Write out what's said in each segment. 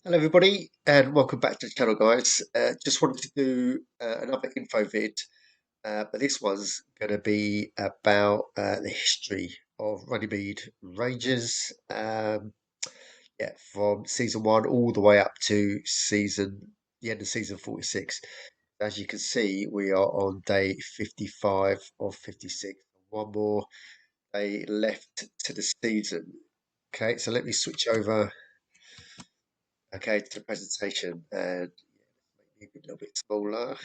Hello, everybody, and welcome back to the channel, guys. Just wanted to do another info vid, but this one's going to be about the history of Runnymede Rangers. Yeah, from season one all the way up to the end of season 46. As you can see, we are on day 55 of 56. One more day left to the season. Okay, so let me switch over. Okay, to the presentation and maybe a little bit smaller.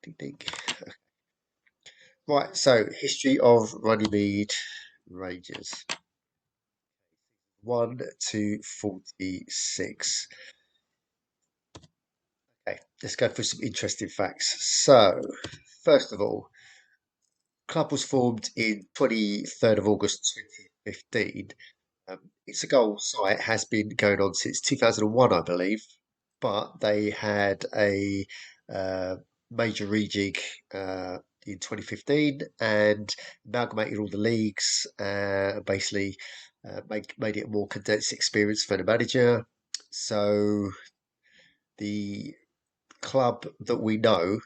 Ding, ding, ding. Right, so history of Runnymede Rangers 1 to 46. Okay, let's go through some interesting facts. So, first of all, club was formed in 23rd of August 2015. Its a goal site has been going on since 2001, I believe, but they had a uh, major rejig in 2015 and amalgamated all the leagues, basically made it a more condensed experience for the manager. So the club that we know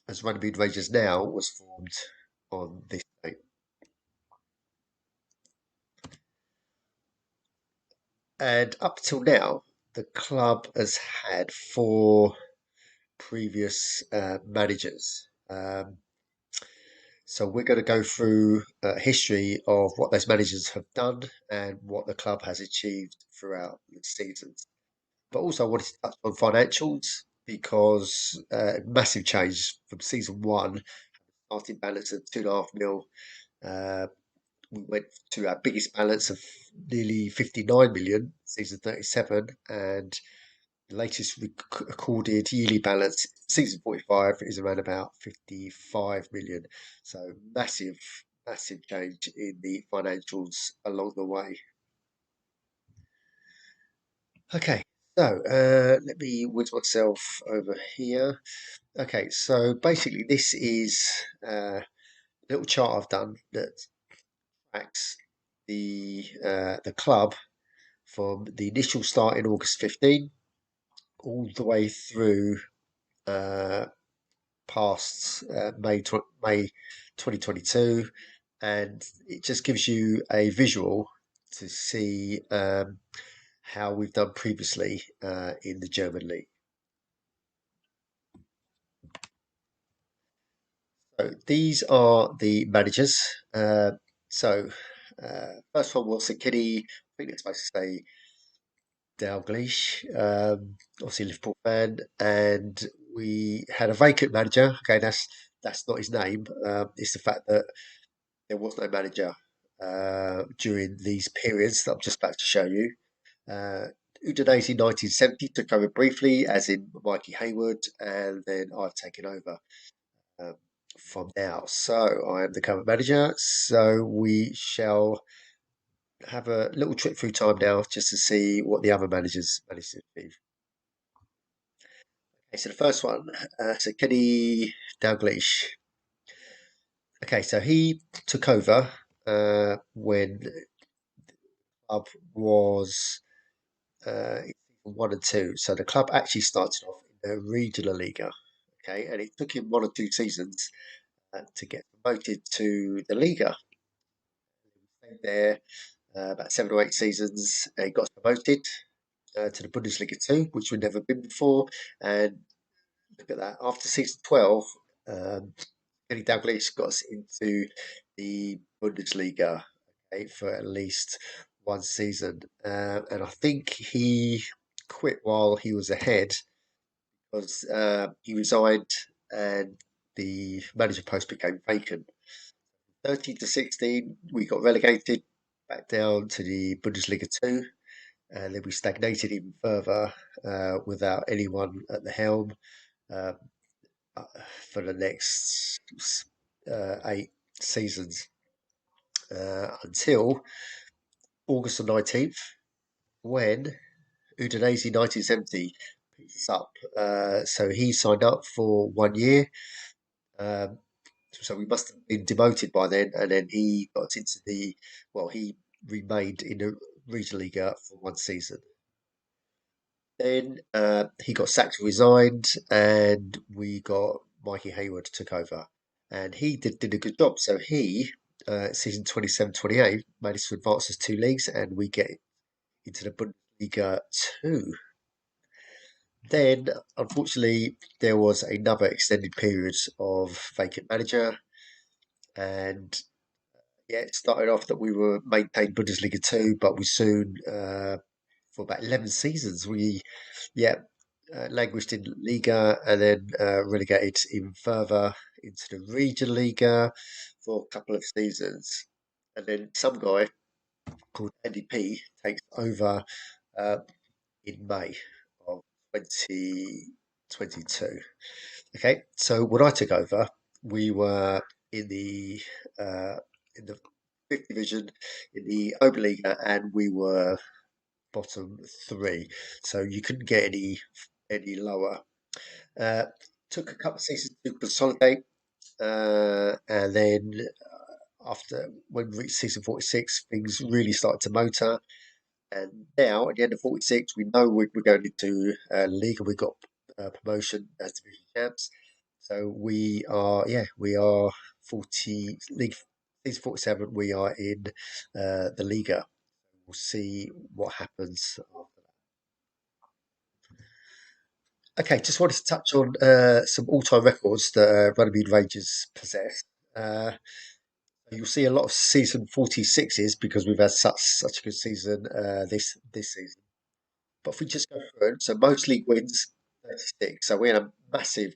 as Runnymede Rangers now was formed on this date. And up till now, the club has had four previous managers. So we're going to go through a history of what those managers have done and what the club has achieved throughout the seasons. But also I wanted to touch on financials because massive change from season one, starting balance of 2.5 mil. Uh, we went to our biggest balance of nearly 59 million, season 37, and the latest recorded yearly balance, season 45, is around about 55 million. So massive change in the financials along the way. Okay, so let me whiz myself over here. Okay, so basically this is a little chart I've done that tracks the club from the initial start in August 15 all the way through uh, past May 2022, and it just gives you a visual to see how we've done previously in the German league. So these are the managers. So first one was Sakini. I think it's supposed to say Dalglish, obviously a Liverpool fan, and we had a vacant manager. Okay, that's not his name. It's the fact that there was no manager during these periods that I'm just about to show you. Uh, Udinese in 1970 took over briefly, as in Mikey Hayward, and then I've taken over um, from now. So I am the current manager. So we shall have a little trip through time now just to see what the other managers managed to achieve. Okay, so the first one, so Kenny Dalglish. Okay, so he took over when the club was in season one and two. So the club actually started off in the regional Liga. Okay, and it took him one or two seasons to get promoted to the Liga. He stayed there about 7 or 8 seasons. He got promoted to the Bundesliga 2, which we'd never been before. And look at that. After season 12, um, Kenny Dalglish got us into the Bundesliga, okay, for at least one season. And I think he quit while he was ahead because he resigned and the manager post became vacant. 13 to 16, we got relegated back down to the Bundesliga 2, and then we stagnated even further without anyone at the helm uh, for the next 8 seasons until August the 19th, when Udinese 1970 picked us up. So he signed up for 1 year. Um, so we must have been demoted by then, and then he got into he remained in the Regionalliga for one season. Then he got sacked, resigned, and we got Mikey Hayward took over, and he did a good job. So he season 27-28 managed to advance us two leagues, and we get into the Bundesliga two. Then, unfortunately, there was another extended period of vacant manager, and yeah, it started off that we were maintained Bundesliga two, but we soon, for about 11 seasons, we yeah languished in Liga and then relegated even further into the Region Liga for a couple of seasons, and then some guy called Andy P takes over uh, in May of 2022. Okay, so when I took over, we were in the uh, in the fifth division in the Oberliga, and we were bottom three, so you couldn't get any lower. Uh, Took a couple of seasons to consolidate, and then after when we reached season 46, things really started to motor. And now, at the end of 46, we know we're going into league and we got promotion as division champs. So we are 40 league season 47. We are in the Liga. We'll see what happens after that. Okay, just wanted to touch on some all-time records that Runnymede Rangers possess. Uh, you'll see a lot of season 46s because we've had such a good season this season. But if we just go through it, so most league wins 36. So we had a massive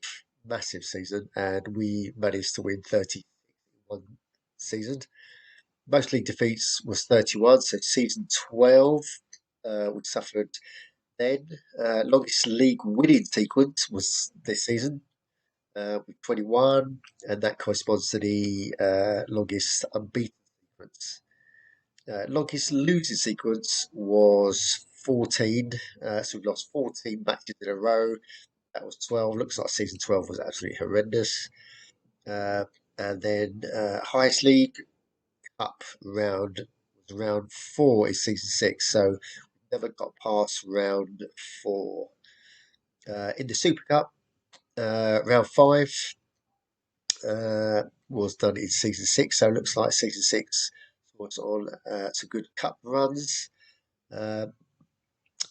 season, and we managed to win 30 one season. Most league defeats was 31. So season 12, we suffered then. Longest league winning sequence was this season with 21, and that corresponds to the longest unbeaten sequence. Longest losing sequence was 14. So we've lost 14 matches in a row. That was 12. Looks like season 12 was absolutely horrendous. Uh, and then highest league up round was round four is season six. So we never got past round four. In the Super Cup, round five was done in season six. So it looks like season six was on some good cup runs. Uh,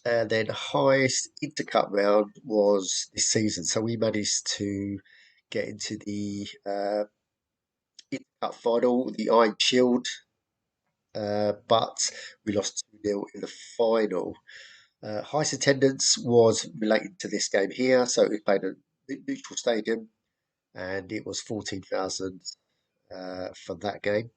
and then highest intercup round was this season. So we managed to get into the intercup final, the Iron Shield, but we lost 2-0 in the final. Highest attendance was related to this game here, so it was played at a neutral stadium, and it was 14,000 for that game.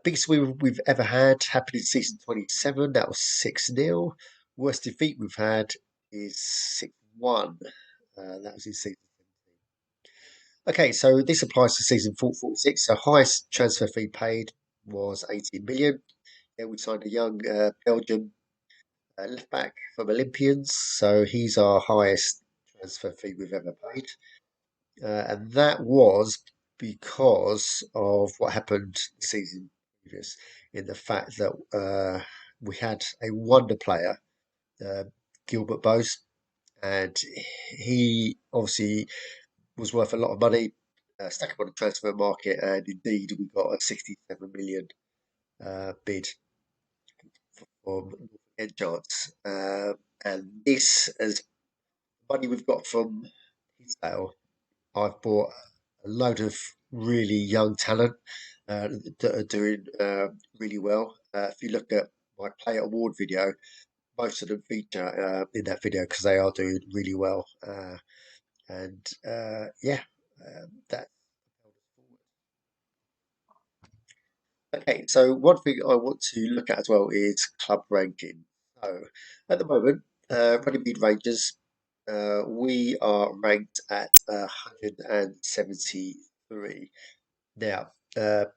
Biggest win we've ever had happened in season 27. That was 6-0. Worst defeat we've had is 6-1. That was in season 17. Okay, so this applies to season 46. So highest transfer fee paid was 18 million. Yeah, we signed a young Belgian left back from Olympians. So he's our highest transfer fee we've ever paid. And that was because of what happened the season previous, in the fact that we had a wonder player, uh, Gilbert Bose, and he obviously was worth a lot of money. Stuck him on the transfer market, and indeed we got a 67 million bid from Northern Chance. And this, as money we've got from his sale, I've bought a load of really young talent that are doing really well. If you look at my Player Award video, most of them feature in that video because they are doing really well. And yeah, that. Okay, so one thing I want to look at as well is club ranking. So at the moment, Runnymede Rangers, we are ranked at 173. Now, the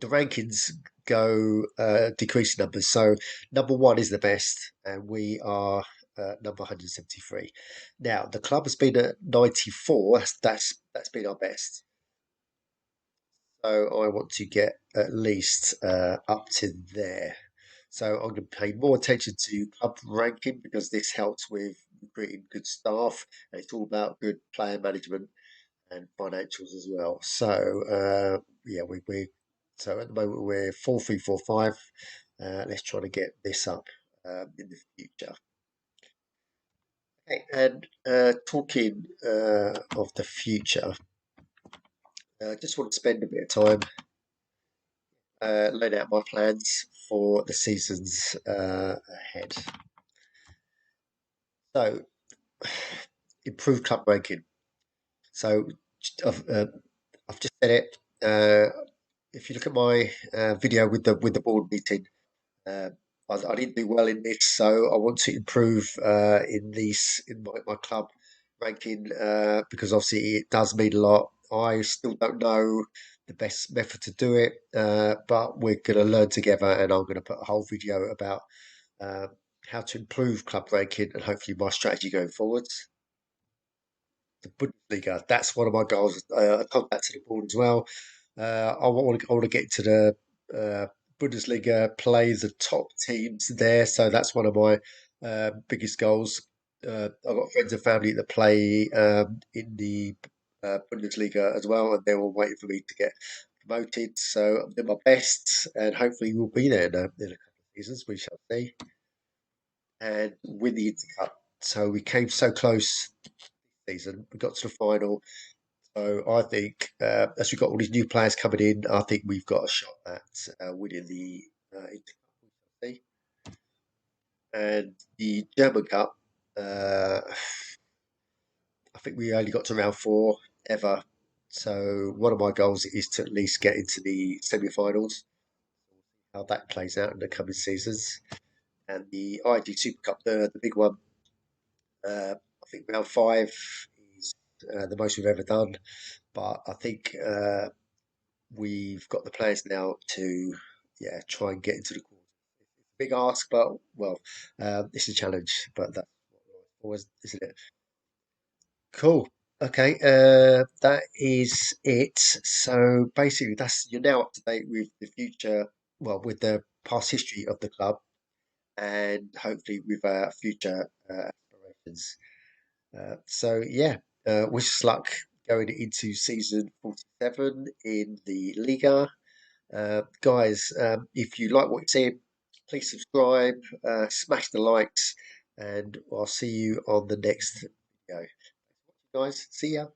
rankings go decreasing numbers. So number one is the best, and we are number 173. Now, the club has been at 94. That's been our best. So I want to get at least up to there. So I'm going to pay more attention to club ranking because this helps with recruiting good staff, and it's all about good player management and financials as well. So yeah, we so at the moment we're 4-3-4-5. Let's try to get this up in the future. Okay, and talking of the future, I just want to spend a bit of time laying out my plans for the seasons ahead. So, improve club ranking. So, I've, uh, I've just said it. If you look at my video with the board meeting, uh, I didn't do well in this, so I want to improve in my club ranking because obviously it does mean a lot. I still don't know the best method to do it, but we're going to learn together, and I'm going to put a whole video about uh, how to improve club ranking and hopefully my strategy going forwards. The Bundesliga, that's one of my goals. I told that to the board as well. I want to get to the Bundesliga, play the top teams there. So that's one of my biggest goals. I've got friends and family that play in the Bundesliga as well, and they're all waiting for me to get promoted. So I'm doing my best, and hopefully we'll be there in a couple of seasons. We shall see, and win the Intercup. So we came so close this season. We got to the final. So I think as we've got all these new players coming in, I think we've got a shot at winning the Intercup. And the German Cup, I think we only got to round four ever. So one of my goals is to at least get into the semi-finals. How that plays out in the coming seasons. And the IG Super Cup, the big one, I think round five is the most we've ever done. But I think we've got the players now to try and get into the quarters. It's a big ask, but well, it's a challenge. But that's always, isn't it? Cool. Okay, that is it. So basically, that's you're now up to date with the future. Well, with the past history of the club, and hopefully with our future aspirations. So yeah, wish us luck going into season 47 in the Liga. Guys, if you like what you see, please subscribe, smash the likes, and I'll see you on the next video. Guys, see ya.